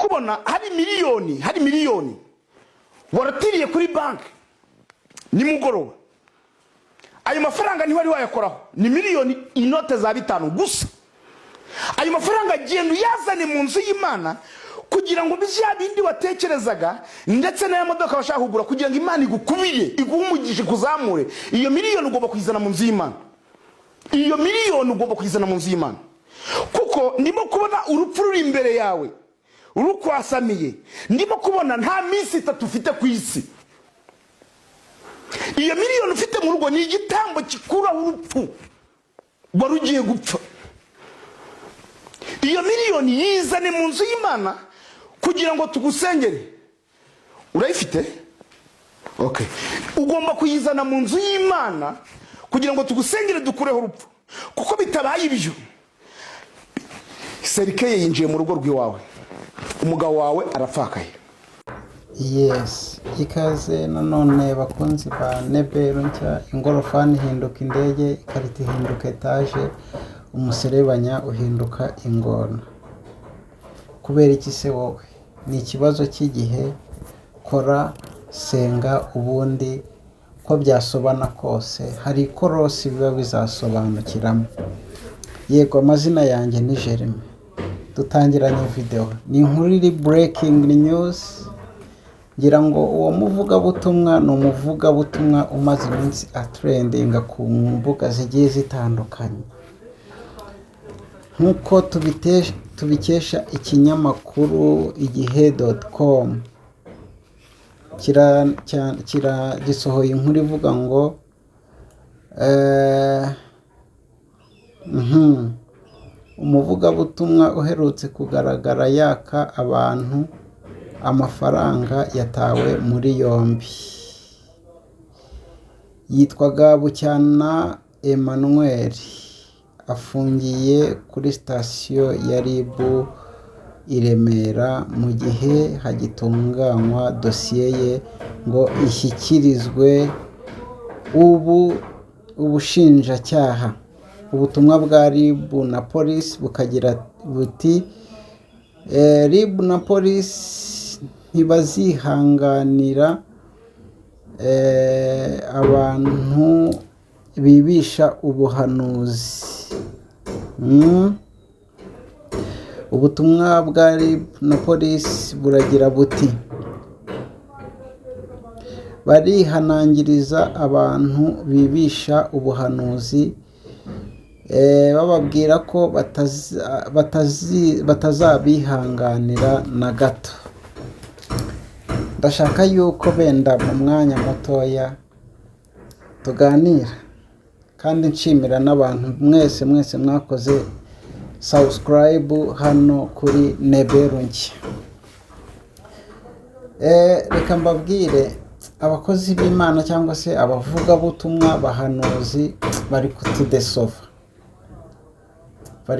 kubona hari miliyoni waratiriye kuri banki nimugoroba. Ayo mafaranga ni wari wayakoraho ni miliyoni inote za 5 gusa. Ayo mafaranga genda yazane mu nzu y'Imana kugira ngo bizya bindi watekerezaga ndetse na modoka bashaka kugura kugira ngo Imana igukubire igumugishe kuzamure. Iyo miliyoni ugomba kuyizana mu nzu y'Imana. Iyo miliyoni ugomba kuyizana mu nzu y'Imana. Kuko ndimo kubona urupfu ruri imbere yawe urukwasamiye. Ndimo kubona nta minsi 3 ufite ku isi. Iyo miliyoni ufite mu rugo ni igitambo kikura urupfu warugiye gupfa. Iyo miliyoni yizane mu nzu y'Imana kugira ngo tugusengere. Urayifite? Okay. Ugomba kuyizana mu nzu y'Imana kugira ngo tugusengere dukureho urupfu. Kuko bitabaye ibyo Serikeye yinjiye mu rugo rw'iwawe, umugabo wawe arapfakaye. Yes, ikaze nanone bakunzi ba Nebero nshya. Ingorofani hinduka indege, ikarita hinduka etaje, umuserebanya uhinduka ingona. Kubera iki se wowe? Ni ikibazo cy'igihe. Kora, senga, ubundi ko byasobana kose hari ikorosi biba bizasobanukiramo. Yego, amazina yanjye ni Jeremy. Dutangiranye video. Ni inkuru iri breaking news. Ngira ngo uwo muvugabutumwa ni umuvugabutumwa umaze iminsi atrendinga ku mbuga zigiye zitandukanye. Nkuko tubikesha ikinyamakuru igihe.com gisohoye inkuru ivuga ngo umuvugabutumwa uherutse kugaragara yaka abantu amafaranga yatawe muri yombi. Yitwaga Bucyana Emmanuel, afungiye kuri sitasiyo ya RIB i Remera mu gihe hagitunganywa dosiye ye ngo ishyikirizwe ubushinjacyaha. Ubutumwa bwa RIB na polisi bukagira buti RIB na polisi ntibazihanganira abantu bibisha ubuhanuzi. Ubutumwa bwa RIB na polisi buragira buti barihanangiriza abantu bibisha ubuhanuzi bababwira ko batazabihanganira na gato. Ndashaka yuko benda mu mwanya mutoya tuganira, kandi nshimira n'abantu mwese mwakoze subscribe hano kuri Nebero nshya. Reka mbabwire, abakozi b'Imana cyangwa se abavugabutumwa bahanuzi bari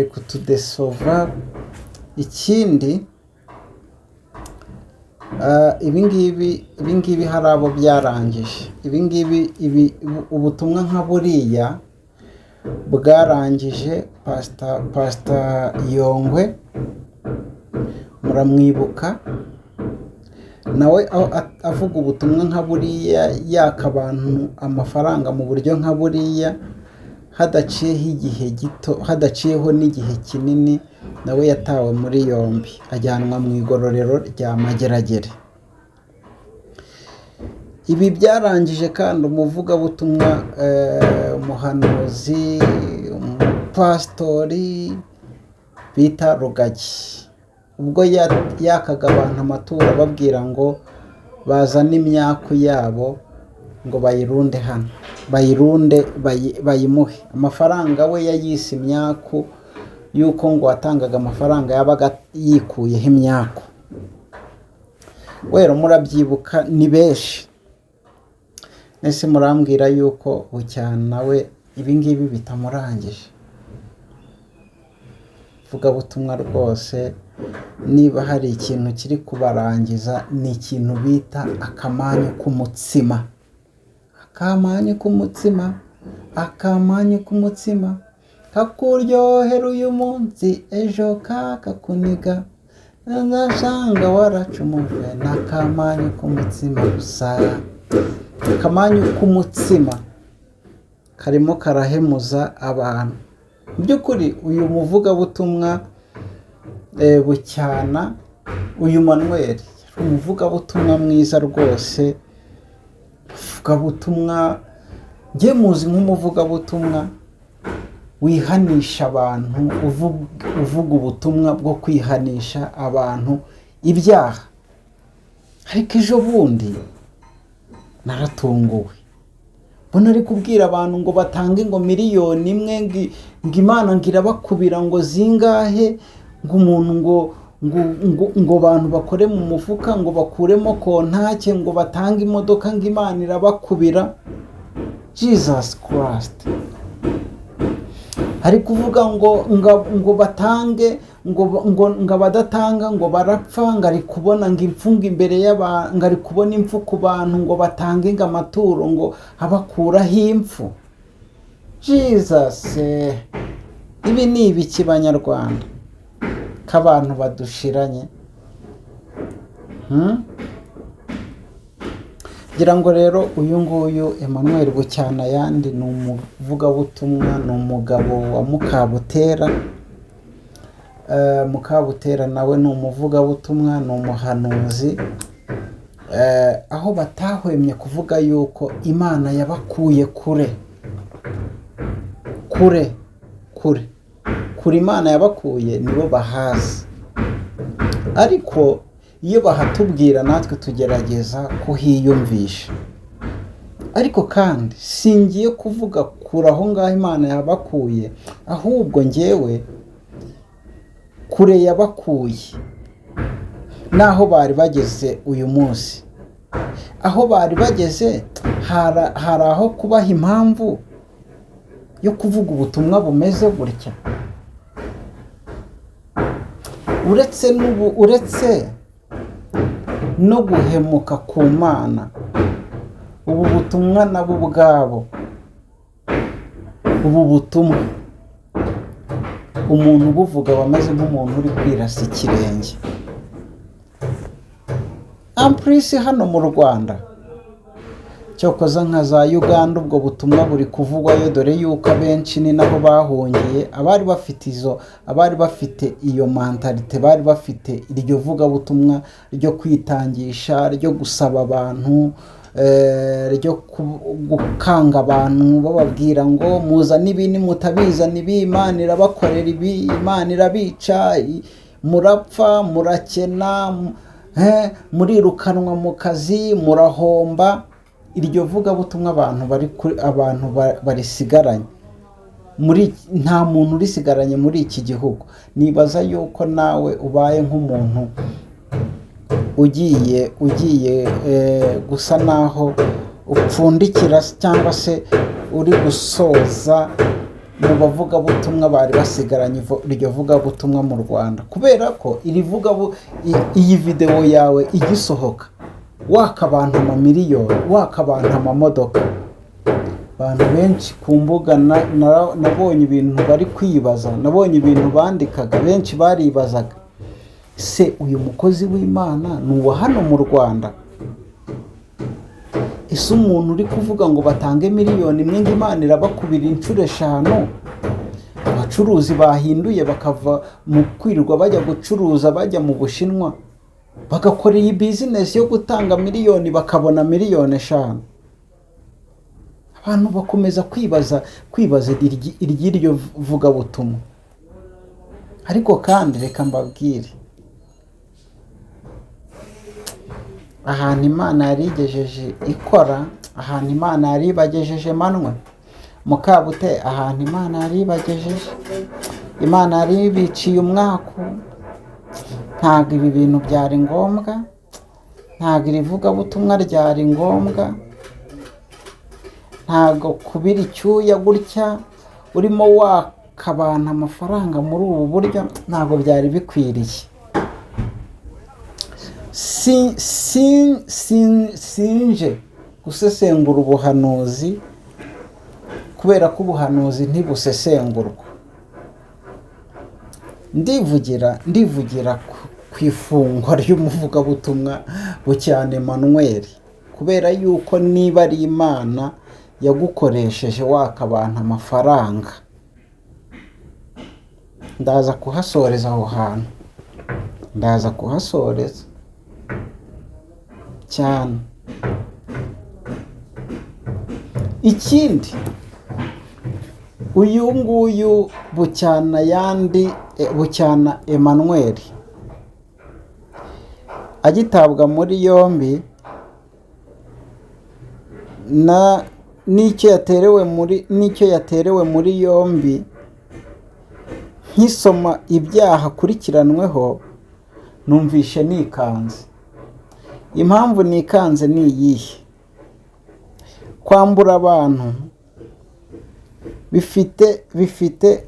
kutudesova. Ikindi ibingibi hari abo byarangije. Ubutumwa nka buriya bwarangije Pastor Yongwe, muramwibuka nawe avuga ubutumwa nka buriya, yaka abantu amafaranga mu buryo nka buriya, hadaciyeho n'igihe kinini nawe yatawe muri yombi, ajyanwa mu igororero rya Mageragere. Ibi byarangije kandi umuvugabutumwa, umuhanuzi, umupasitori bita Rugagi, ubwo yakaga abantu amaturo babwira ngo bazane imyaku yabo ngo bayirunde hano, bayimuhe amafaranga. We yayise imyaku yuko ngo watangaga amafaranga yabaga yikuyeho imyaku. Wero murabyibuka ni benshi. Nese murambwira yuko Bucyana we ibingibi bitamurangije. Vuga butumwa rwose, niba hari ikintu kiri kubarangiza ni ikintu bita akamanyu k'umutsima. Akamanyu k'umutsima kakuryohera uyu munsi, ejo kakakuniga. ndasanga waracumuje n'akamanyu k'umutsima gusa. Akamanyu k'umutsima karimo karahemuza abantu. Mu by'ukuri uyu muvugabutumwa Bucyana, uyu Manuel umuvugabutumwa mwiza rwose, uvugabutumwa njye muzi nk'umuvugabutumwa wihanisha abantu, uvuga ubutumwa bwo kwihanisha abantu ibyaha. Ariko ejo bundi naratunguwe, mbona ari kubwira abantu ngo batange ngo miliyoni imwe, ngo Imana ngo irabakubira ngo zingahe, ngo umuntu ngo abantu bakore mu mufuka ngo bakuremo kontake, ngo batange imodoka ngo Imana irabakubira. Jesus Christ. Hari kuvuga ngo batange, ngo abadatanga ngo barapfa, ngo ari kubona ngo imfunga imbere y'abantu, ngo ari kubona impfu ku bantu, ngo batange ngo amaturo ngo abakuraho impfu. Jesus, ibi ni ibiki banyarwanda k'abantu badushiranye? Ngira ngo rero uyu nguyu Emmanuel Bucyana yandi ni umuvugabutumwa, ni umugabo wa Mukabutera. Mukabutera nawe ni umuvugabutumwa, ni umuhanuzi, aho batahwemye kuvuga yuko Imana yabakuye kure Imana yabakuye nibo bahazi. Ariko iyo bahatubwira natwe tugerageza kuhiyumvisha. Ariko kandi singiye kuvuga kure aho ngaho Imana yabakuye, ahubwo njyewe kure yabakuye naho bari bageze uyu munsi. Aho bari bageze hari aho kubaha impamvu yo kuvuga ubutumwa bumeze gutya. Uretse no guhemuka ku Mana, ubu butumwa nabo ubwabo, ubu butumwa umuntu ubuvuga bameze nk'umuntu uri kwirasa ikirenge. Amprisi hano mu Rwanda, cyokoza nka za Uganda, ubwo butumwa buri kuvugwayo, dore yuko abenshi ni nabo bahungiye. Abari bafite iyo mentalite, bari bafite iryo vugabutumwa ryo kwitangisha, ryo gusaba abantu, ryo gukanga abantu bababwira ngo muzane ibi, mutabizana ibi Imana irabakorera ibi, Imana irabica, murapfa, murakena, murirukanwa mu kazi, murahomba. Iryo vugabutumwa abantu barisigaranye, nta muntu urisigaranye muri iki gihugu. Nibaza yuko nawe ubaye nk'umuntu ugiye gusa naho upfundikira cyangwa se uri gusoza mu bavugabutumwa bari basigaranye iryo vugabutumwa mu Rwanda. Kubera ko iyi video yawe igisohoka, waka abantu amamiliyoni, waka abantu amamodoka, abantu benshi ku mbuga nabonye ibintu bari kwibaza, nabonye ibintu bandikaga, benshi baribazaga, se uyu mukozi w'Imana ni uwa hano mu Rwanda? Ese umuntu uri kuvuga ngo batange miliyoni imwe ngo Imana irabakubira inshuro 5, abacuruzi bahinduye bakava mu kwirirwa bajya gucuruza bajya mu Bushinwa, bagakora iyi business yo gutanga miliyoni bakabona miliyoni 5. Abantu bakomeza kwibaza iry'iryo vugabutumwa. Ariko kandi reka mbabwire, ahantu Imana yarigejeje ikora, ahantu Imana yaribagejeje Manuel Mukabutera, ahantu Imana yaribagejeje, Imana yaribiciye umwaku. Ntabwo ibi bintu byari ngombwa, ntabwo iri vugabutumwa ryari ngombwa, ntabwo kubira icyuya gutya urimo waka abantu amafaranga muri ubu buryo ntabwo byari bikwiriye. Sinje gusesengura ubuhanuzi, kubera ko ubuhanuzi ntibusesengurwa. Ndivugira ku ku ifungwa ry'umuvugabutumwa Bucyana Emmanuel, kubera yuko niba ari Imana yagukoresheje waka abantu amafaranga, ndaza kuhasoreza aho hantu, ndaza kuhasoreza cyane. Ikindi, uyu nguyu Bucyana Emmanuel agitabwa muri yombi n'icyo yaterewe muri yombi, nkisoma ibyaha akurikiranweho numvishe nikanze. Impamvu nikanze ni iyihe? Kwambura abantu bifite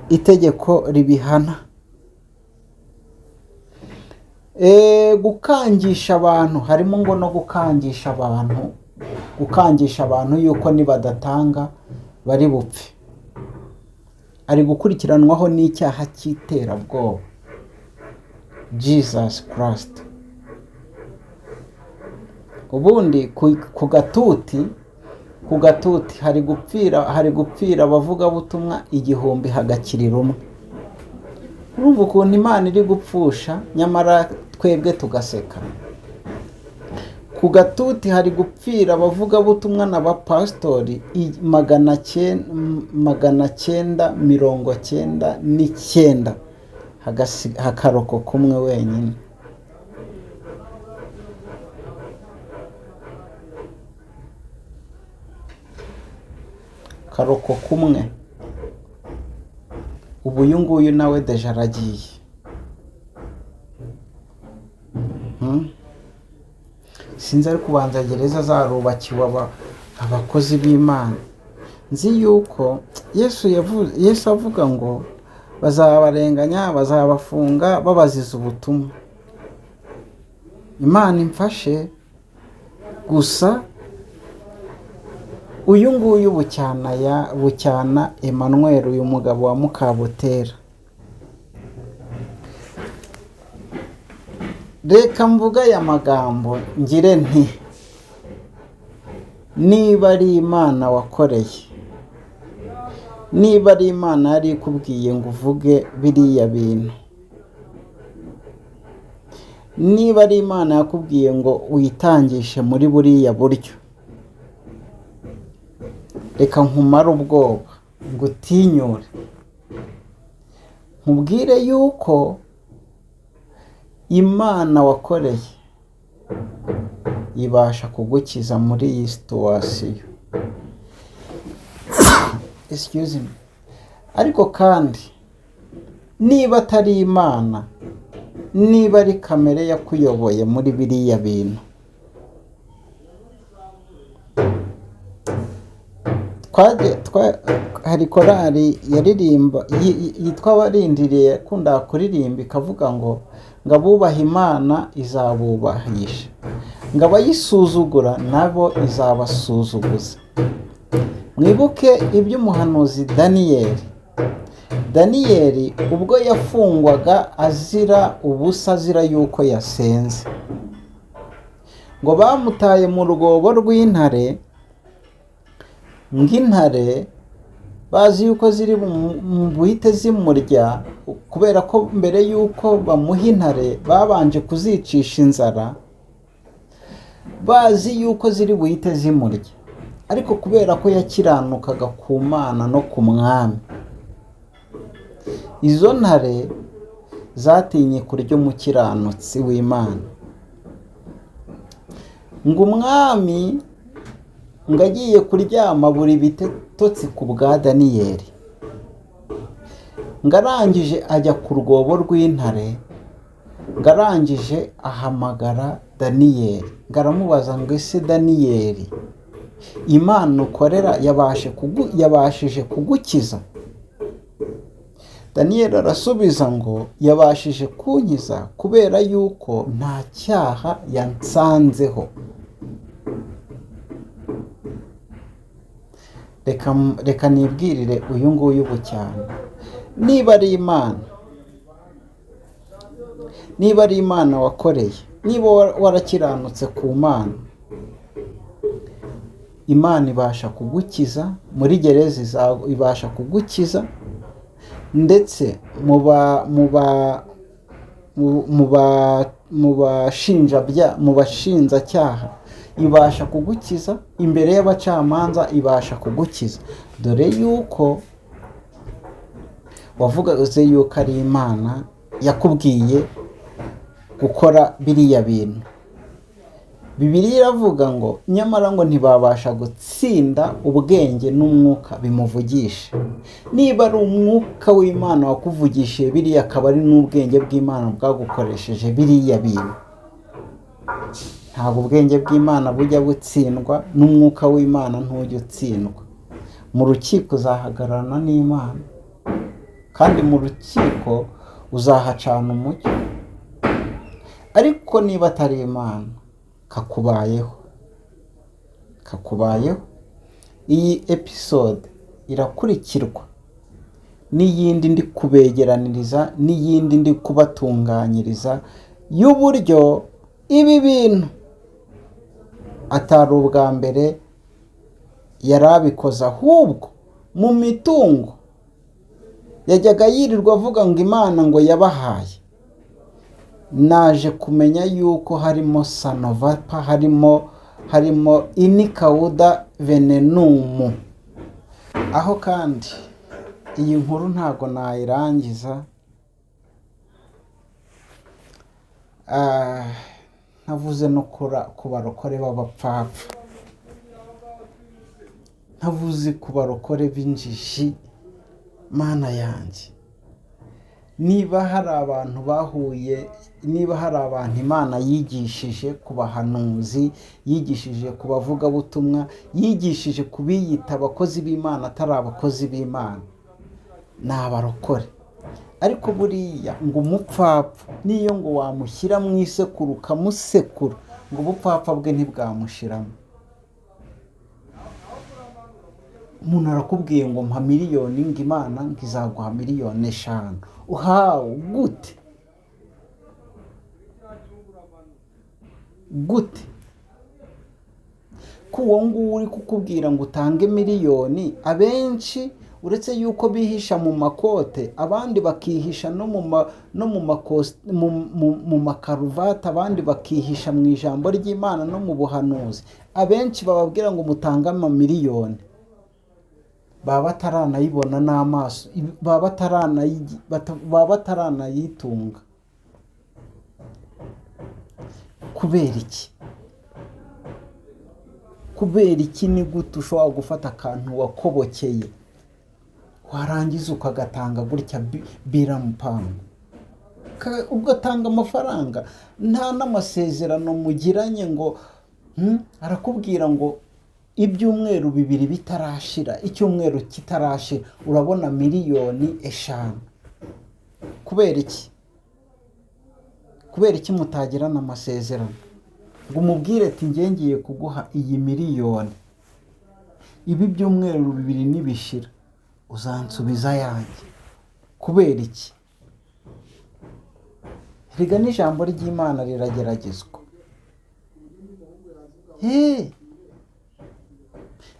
itegeko ribihana. Gukangisha abantu, harimo ngo no gukangisha abantu yuko nibadatanga bari bupfe. Ari gukurikiranwaho n'icyaha cy'iterabwoba. Jesus Christ. Ubundi ku gatuti hari gupfira abavugabutumwa 1000 hagakirira umwe. Urumva ukuntu Imana iri gupfusha, nyamara twebwe tugaseka. Ku gatuti hari gupfira abavugabutumwa n'abapasitori 999 hakarokoka umwe wenyine. Karokoka umwe. Ubu uyu nguyu nawe deja aragiye. Sinzi ari kubanza gereza zarubakiwe abakozi b'Imana. Nzi yuko Yesu avuga ngo bazabarenganya, bazabafunga babaziza ubutumwa. Imana imfashe. Gusa uyu nguyu Bucyana Emmanuel, uyu mugabo wa Mukabutera, reka mvuga aya magambo ngire nti, niba ari Imana wakoreye, niba ari Imana yari ikubwiye ngo uvuge biriya bintu, niba ari Imana yakubwiye ngo uyitangishe muri buriya buryo, reka nkumare ubwoba, ngutinyure, nkubwire yuko Imana wakoreye ibasha kugukiza muri iyi situation. Excuse me. Ariko kandi niba atari Imana, niba ari kamere yakuyoboye muri biriya bintu, hari korali yaririmba yitwa Barindiriye, kunda kuririmba ikavuga ngo abubaha Imana izabubahisha, ngo abayisuzugura nabo izabasuzuguza. Mwibuke iby'umuhanuzi Daniyeli ubwo yafungwaga azira ubusa, azira yuko yasenze, ngo bamutaye mu rwobo rw'intare, ng'intare bazi yuko ziri buhite zimurya, kubera ko mbere yuko bamuha intare babanje kuzicisha inzara, bazi yuko ziri buhite zimurya. Ariko kubera ko yakiranukaga ku Mana no ku mwami, izo ntare zatinye kurya umukiranutsi w'Imana. Ngo umwami ngo agiye kuryama buri bitotsi ku bwa Daniyeli, ngo arangije ajya ku rwobo rw'intare, ngo arangije ahamagara Daniyeli, ngo aramubaza ngo ese Daniyeli, Imana ukorera yabashije kugukiza? Daniyeli arasubiza ngo yabashije kunkiza kubera yuko nta cyaha yansanzeho. Reka nibwirire uyu nguyu Bucyana, niba ari Imana niba ari Imana wakoreye, niba warakiranutse ku Mana, Imana ibasha kugukiza, muri gereza ibasha kugukiza, ndetse mu bashinjacyaha ibasha kugukiza, imbere y'abacamanza ibasha kugukiza. Dore yuko wavugaze yuko ari Imana yakubwiye gukora biriya bintu. Bibiliya iravuga ngo nyamara ngo ntibabasha gutsinda ubwenge n'umwuka bimuvugisha. Niba ari umwuka w'Imana wakuvugishije biriya, akaba ari n'ubwenge bw'Imana bwagukoresheje biriya bintu, ntabwo ubwenge bw'Imana bujya butsindwa, n'umwuka w'Imana ntujya utsindwa. Mu rukiko uzahagararana n'Imana, kandi mu rukiko uzahacana umucyo. Ariko niba atari Imana, kakubayeho. Iyi episode irakurikirwa n'iyindi ndi kubegeraniriza, n'iyindi ndi kubatunganyiriza, y'uburyo ibi bintu atari ubwa mbere yari abikoze, ahubwo mu mitungo yajyaga yirirwa avuga ngo Imana ngo yabahaye. Naje kumenya yuko harimo Sanovapa, harimo Inicauda venenum. Aho kandi iyi nkuru ntago nayirangiza ntavuze no ku barokore b'abapfapfa, ntavuze ku barokore b'injiji. Mana yanjye, niba hari abantu bahuye, niba hari abantu Imana yigishije ku bahanuzi, yigishije ku bavugabutumwa, yigishije ku biyita abakozi b'Imana atari abakozi b'Imana, ni abarokore. Ariko buriya ngo umupfapfa niyo ngo wamushyira mu isekuru ukamusekura, ngo ubupfapfa bwe ntibwamushiramo. Umuntu arakubwiye ngo mpa miliyoni, ngo Imana ngo izaguha miliyoni 5. Uhawe gute? Gute? Ko uwo nguwo uri kukubwira ngo utange miliyoni, abenshi uretse yuko bihisha mu makote, abandi bakihisha no mu makaruvati, abandi bakihisha mu ijambo ry'Imana no mu buhanuzi. Abenshi bababwira ngo mutange amamiliyoni, baba bataranayibona n'amaso, baba bataranayitunga. Kubera iki? Kubera iki? Ni gute ushobora gufata akantu wakobokeye warangiza ukagatanga gutya biramupangu, ugatanga amafaranga nta n'amasezerano mugiranye? Ngo arakubwira ngo ibyumweru 2 bitarashira, icyumweru kitarashira urabona miliyoni 5. Kubera iki? Kubera iki mutagirana amasezerano ngo umubwire ati ngiye kuguha iyi miliyoni, ibi byumweru 2 nibishira uzansubiza yanjye? Kubera iki? Riga n'ijambo ry'Imana rirageragezwa.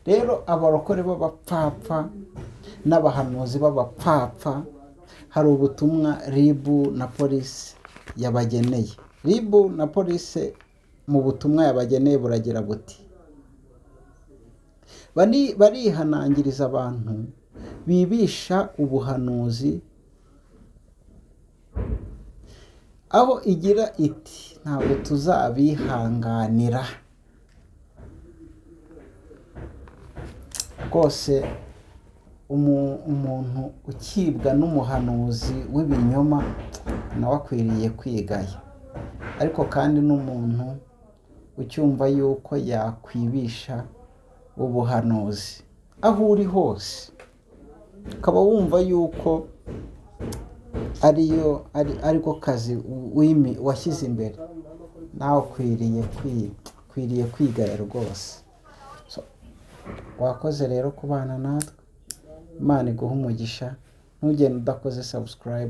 Rero abarokore b'abapfapfa n'abahanuzi b'abapfapfa, hari ubutumwa RIB na polisi yabageneye. RIB na polisi mu butumwa yabageneye buragira buti: barihanangiriza abantu bibisha ubuhanuzi, aho igira iti ntabwo tuzabihanganira. Rwose umuntu ukibwa n'umuhanuzi w'ibinyoma nawe akwiriye kwigaya. Ariko kandi n'umuntu ucyumva yuko yakwibisha ubuhanuzi aho uri hose, ukaba wumva yuko ariko kazi washyize imbere, nawe ukwiriye kwigaya rwose. Wakoze rero kubana natwe. Imana iguhe umugisha. Ntugende udakoze subscribe.